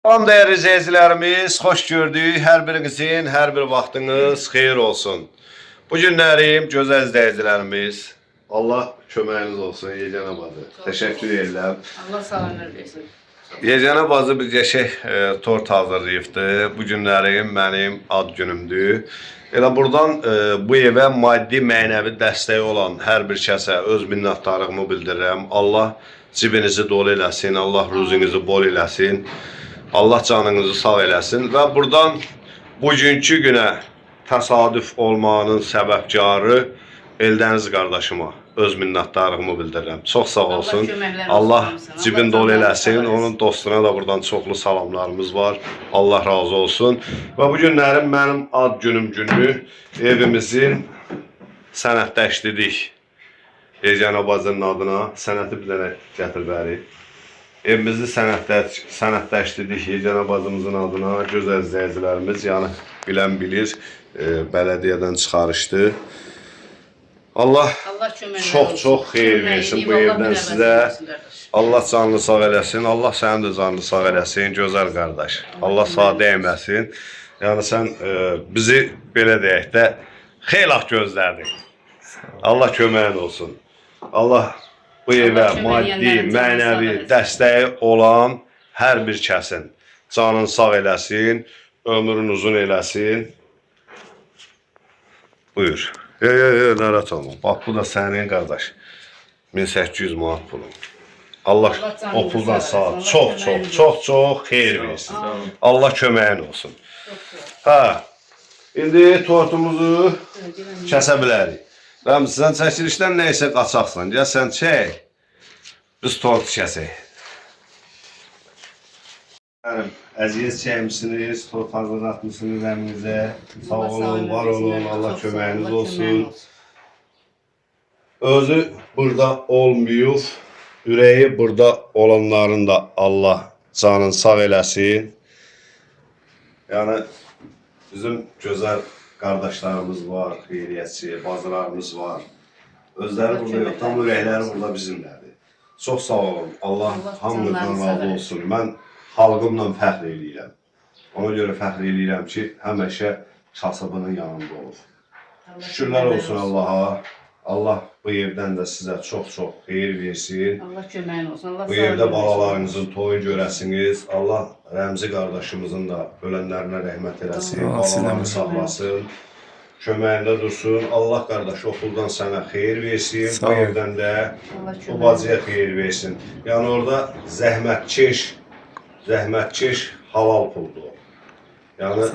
Salam değerli izleyicilerimiz, hoş gördük. Her birinizin, her bir vaxtınız xeyir olsun. Bu günlərim gözəl izleyicilerimiz. Allah köməyiniz olsun Yeganə bacı. Teşekkür edirəm. Allah sağ ömür versin. Yeganə bacı bir qəşəng tort hazırlayıbdı. Bu günlərim mənim ad günümdür. Elə buradan bu evə maddi mənəvi dəstəyi olan hər bir kəsə öz minnətdarlığımı bildirirəm. Allah cibinizi dolu eləsin, Allah ruzunuzu bol eləsin. Allah canınızı sağ eləsin və buradan bugünkü günə təsadüf olmağının səbəbkarı Eldəniz qardaşıma öz minnətdarlığımı bildirirəm. Çox sağ olsun. Allah cibin dolu eləsin. Onun dostuna da buradan çoxlu salamlarımız var. Allah razı olsun. Və bu günlərim mənim ad günüm günü evimizin sənətləşdirdik. Yeganə bacının adına sənəti bir dənə gətir bəri. Evimizi sənətləşdirdik Yeganə bacımızın adına. Gözəl izləyicilərimiz, yəni bilən bilir, bələdiyyədən çıxarışdı. Allah çox xeyir versin bu evdən sizə. Allah canını sağ eləsin. Allah sənin də canını sağ eləsin, gözəl qardaş. Allah sağ dəyməsin. Yəni sən bizi belə deyək də xeyli gözlərdin. Allah köməyin olsun. Allah bu evə maddi, mənəvi dəstəyi olan hər bir kəsin canını sağ eləsin, ömrünü uzun eləsin. Buyur. Narahat olma. Bax, bu da sənin qardaş. 1800 manat pulun. Allah o puldan sağ, çox xeyir versin. Allah köməyin olsun. Ha, indi tortumuzu kəsə bilərik. Ramzi, sən çəkilişdən neysə qaçaqsan. Gəl sən çək. Biz tort kəsək. Əziyyət çəkmişsiniz, tort hazırlatmışsınız əminizə. Sağ olun, var olun, Allah köməyiniz olsun. Özü burada olmayıb, ürəyi burada olanların da Allah canını sağ eləsin. Yəni, bizim gözəl qardaşlarımız var, xeyriyyətçi, bacılarımız var. Özləri burada yox, tam ürəkləri burada bizimlədir. Çox sağ olun, Allah hamınızdan razı olsun. Mən xalqımla fəxr eləyirəm. Ona görə fəxr eləyirəm ki, həmişə kasıbının yanında olur. Şükürlər olsun Allaha. Allah bu evdən də sizə çox xeyir versin. Allah köməyin olsun. Bu evdə balalarınızın toyu görəsiniz. Allah Rəmzi qardaşımızın da ölənlərinə rəhmət eləsin. Balalarını saxlasın. Köməyində dursun. Allah qardaş okuldan sənə xeyir versin. Bu evdən də bu bacıya xeyir versin. Yəni orada zəhmətkeş halal puldur. Yəni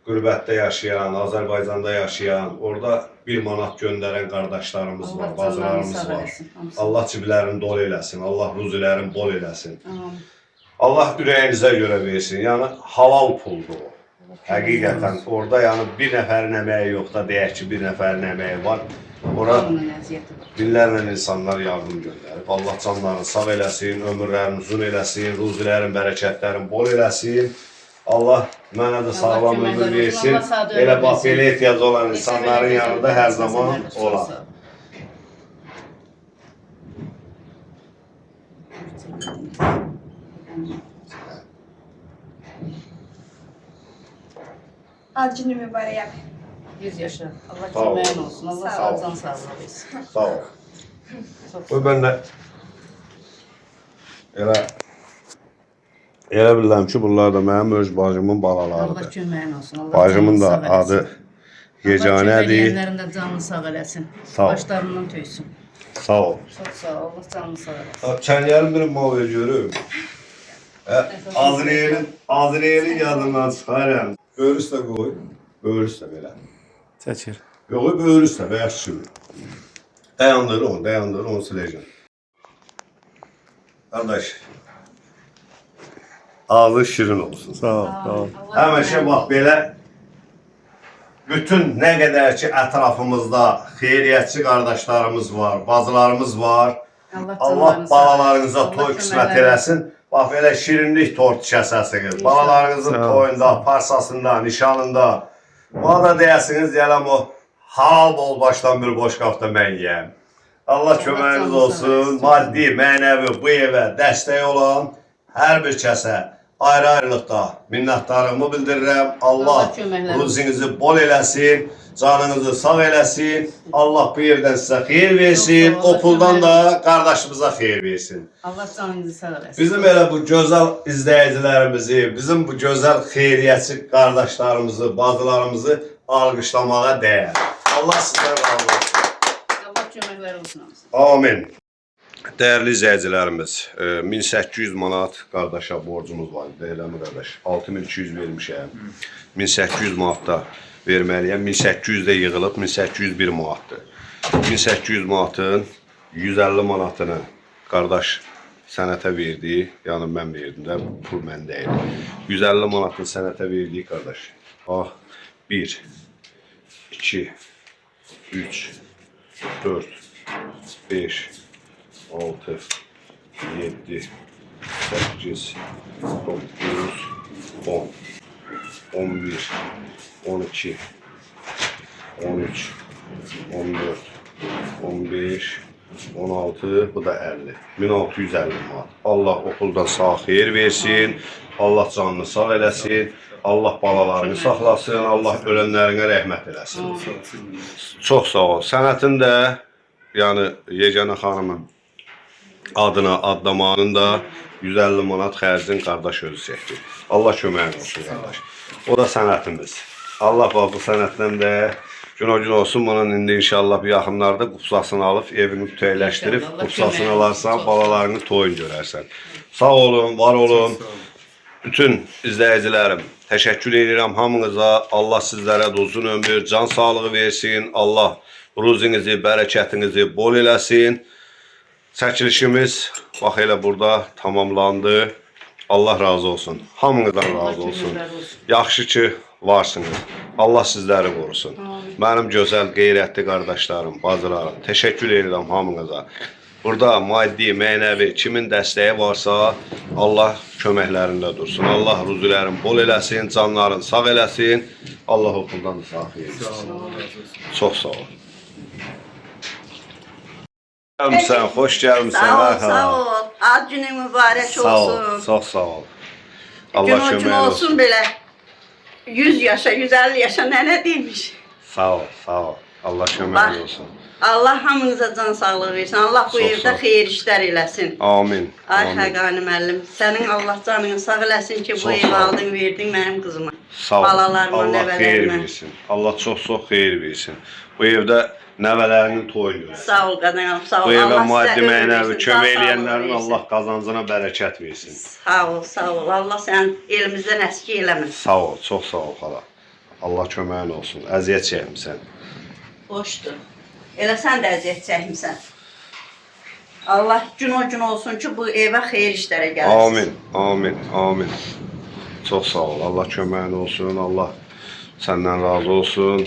qürbətdə yaşayan, Azərbaycanda yaşayan, orada 1 manat göndərən qardaşlarımız var, bacılarımız var. Allah ciblərini dolu eləsin, Allah ruzilərini bol eləsin. Allah ürəyinizə görə versin. Yəni halal puldur o. Həqiqətən orada yəni bir nəfərin əməyi yox da deyək ki, bir nəfərin əməyi var. Ora binlərlə insanlar yardım göndərib. Allah canlarını sağ eləsin, ömürlərini uzun eləsin, ruzilərin, bərəkətlərin bol eləsin. Allah mənə də sağlam ömür versin. Elə bax, belə ehtiyac olan insanların yanında hər zaman olan. Ad günü mübarək. 100 yaşa. Allah köməyin olsun. Allah sağ can sağlığı versin. Sağ ol. Bu mən də elə bilirəm ki, bunlar da mənim öz bacımın balalarıdır. Allah köməyin olsun. Allah Bacımın da adı Yeganədir. Allah köməyənlərin də canını sağ eləsin. Sağ ol. Başlarından töysün. Sağ ol. Çox sağ ol. Allah canını sağ eləsin. Kəndlərin bir mal görürüm. Azriyelin yadından çıxarım. Böyrü üstə qoy. Böyrü üstə belə. Çəkir. Yox, böyrü üstə, bəyaz kimi. Dayandır onu siləcəm. Qardaş, ağzı şirin olsun. Sağ ol, sağ ol. Həmişə bax belə bütün nə qədər ki ətrafımızda xeyriyyətçi qardaşlarımız var, bacılarımız var. Allah balalarınıza toy qismət eləsin. Bax belə şirinlik tort kəsəsiniz. Balalarınızın toyunda, parsasında, nişanında. Bana da deyəsiniz, deyələm o halal bol başdan bir boş qafda mən yiyəm. Allah köməyiniz olsun. Maddi, mənəvi bu evə dəstək olan hər bir kəsə ayrı-ayrılıqda minnətdarlığımı bildirirəm. Allah Allah köməklər olsun. ruzinizi bol eləsin, canınızı sağ eləsin. Allah bu yerdən sizə xeyir versin, Çox sağ ol, o puldan köməklər da qardaşımıza xeyir versin. Allah canınızı sağ eləsin. Bizim elə bu gözəl izləyicilərimizi, bizim bu gözəl xeyriyyətçi qardaşlarımızı, bacılarımızı alqışlamağa dəyər. Allah sizdən razı olsun. Allah köməklər olsun hamısı. Amin. Dəyərli izləyicilərimiz, 1800 manat qardaşa borcumuz var idi, eləmi qardaş? 6200 vermişəm. 1800 manatda verməliyəm. 1800 də yığılıb, 1801 manatdır. 1800 manatın 150 manatını qardaş sənətə verdi. Yəni mən verdim də, pul məndə idi. 150 manatını sənətə verdi qardaş. 1 2 3 4 5 6 7 8 9 10 11 12 13 14 15 16, bu da 50. 1650 manat. Allah okuldan sağ xeyir versin. Allah canını sağ eləsin. Allah balalarını saxlasın. Allah ölənlərinə rəhmət eləsin. Çox sağ ol. Sənətin də, yəni Yeganə xanımın adına adlamanın da 150 manat xərcin qardaş özü çəkdi. Allah köməyin olsun qardaş. O da sənətimiz. Allah bu sənətdən də gün olsun. Bunun indi inşallah bir yaxınlarda qupsasını alıb, evini tütəyləşdirib, qupsasını alarsan, balalarını toyun görərsən. Sağ olun, var olun. Bütün izləyicilərim, təşəkkür edirəm hamınıza. Allah sizlərə də uzun ömür, can sağlığı versin. Allah ruzinizi, bərəkətinizi bol eləsin. Çəkilişimiz bax elə burada tamamlandı. Allah razı olsun. Hamınızdan razı olsun. Yaxşı ki varsınız. Allah sizləri qorusun. Mənim gözəl, qeyrətli qardaşlarım, bacılarım, təşəkkür edirəm hamınıza. Burada maddi, mənəvi, kimin dəstəyi varsa Allah köməklərində dursun. Allah ruzilərin bol eləsin, canların sağ eləsin. Allah okuldan da sağ eylesin. Çox sağ ol. Gəlmişsən, xoş gəlmişsən. Sağ ol. Ad günün mübarək Sağ ol, olsun. çox sağ ol. Allah Gün köməyin olsun olsun. belə. 100 yaşa, 150 yaşa nənə demiş. Sağ ol, sağ ol. Allah köməyin olsun. Allah hamınıza can sağlığı versin. Allah bu Çox sağ evdə ol. xeyir işlər eləsin. Amin. Ay Amin. Xəqani müəllim, sənin Allah canını sağ eləsin ki, bu Çox evi sağ ol. aldın, verdin mənim qızıma. Sağ ol. Balalarıma, Allah xeyir nəvələrimə. versin. Allah çox xeyir versin. Bu evdə nəvələrinin toyunu versin. Sağ ol qadınım, sağ ol. Bu evə Allah maddi sizə ömür mənəvi versin, kömək can sağlığı eləyənlərin versin. Allah qazancına bərəkət versin. Sağ ol, sağ ol. Allah sən elimizdən əski eləməsin. Sağ ol, çox sağ ol xala. Allah köməyin olsun. Əziyyət çəkmisən. Boşdur. Elə sən də əziyyət çəkmisən. Allah gün olsun ki, bu evə xeyir işlərə gəlsin. Amin, amin, amin. Çox sağ ol. Allah köməyin olsun. Allah səndən razı olsun.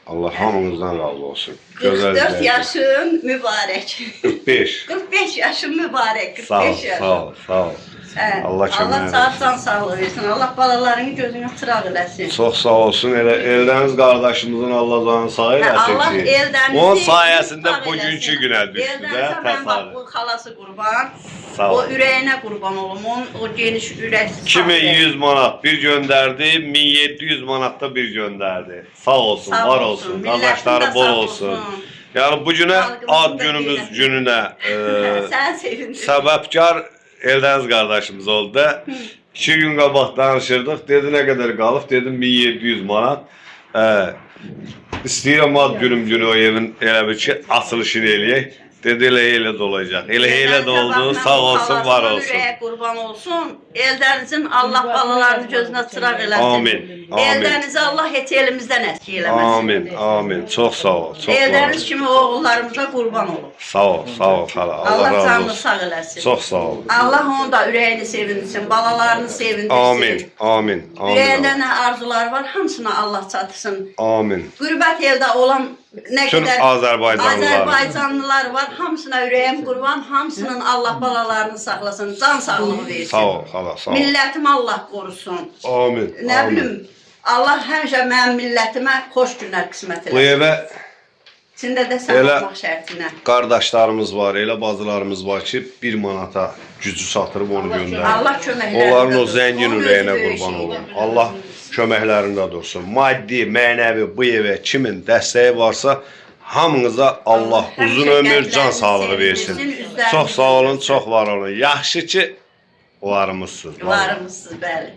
Allah hamınızdan razı olsun. 44 izləyiciler. yaşın mübarək. 45. 45 yaşın mübarək. Sağ ol, 45 yaş. sağ ol, sağ ol. Hə, Allah köməyin Allah sağlıqdan sağlığı versin. Allah balalarını gözünə çıraq eləsin. Çox sağ olsun. Elə Eldəniz qardaşımızın Allah canını sağ Hə, eləsin Allah ki. Eldəniz'i Onun sayəsində sağ bugünkü eləsin. günə düşdü də Eldənizə mən bax təsadüf. bu xalası qurban. Sağ O ol. ürəyinə qurban olum. Onun o geniş ürək. 2100 manat bir gönderdi, 1700 manat da bir gönderdi. Sağ olsun, Sağ var olsun, olsun, milletin kardeşleri de bol sağ olsun. olsun. Yani bu günə Xalqımızın ad da günümüz qeyrəti. gününə Sən sevindir. səbəbkar Eldəniz qardaşımız oldu. 2 gün qabaq danışırdıq, dedi nə qədər qalıb, dedim 1700 manat. İstəyirəm ad günüm o evin elə bir ki, açılışını eləyək. Dedi elə də olacaq. Elə də oldu, sağ olsun, var olsun. Ürəyə qurban olsun. Eldənizin Allah balalarını gözünə çıraq eləsin. Amin, amin. Eldənizi Allah heç elimizdən əski eləməsin. Amin, amin. Çox sağ ol, çox var Eldəniz ol. kimi oğullarımıza qurban olun. Sağ ol xala. Allah Allah razı canını olsun. sağ eləsin. Çox sağ ol. Allah onu da ürəyini sevindirsin, balalarını sevindirsin. Amin, amin, Ürəyində amin. nə arzular var, hamısına Allah çatısın. Amin. Qürbət eldə olan nə Bütün qədər Azərbaycanlılar. Azərbaycanlılar var, hamısına ürəyim qurban, hamısının Allah balalarını saxlasın, can sağlığı versin. Sağ ol xala, sağ ol. Millətimi Allah qorusun. Amin. Nə amin. bilim, Allah həmişə mənim millətimə xoş günlər qismət Bu eləsin. evə İçində də sən Elə- olmaq şərtinə. Qardaşlarımız var, elə bacılarımız var ki, 1 manata gücü satırıb onu göndərir. Allah köməklərində Onların o dursun. zəngin Onun ürəyinə özü böyük qurban şeydir. olum. Allah köməklərində dursun. Maddi, mənəvi bu evə kimin dəstəyi varsa, hamınıza Allah Həmişə uzun ömür, can qəlblərinizi sağlığı versin. sevindirsin, üzlərinizi Çox sağ olun, güldürsün. çox var olun. Yaxşı ki, varımızsınız. Varımızsınız, bəli.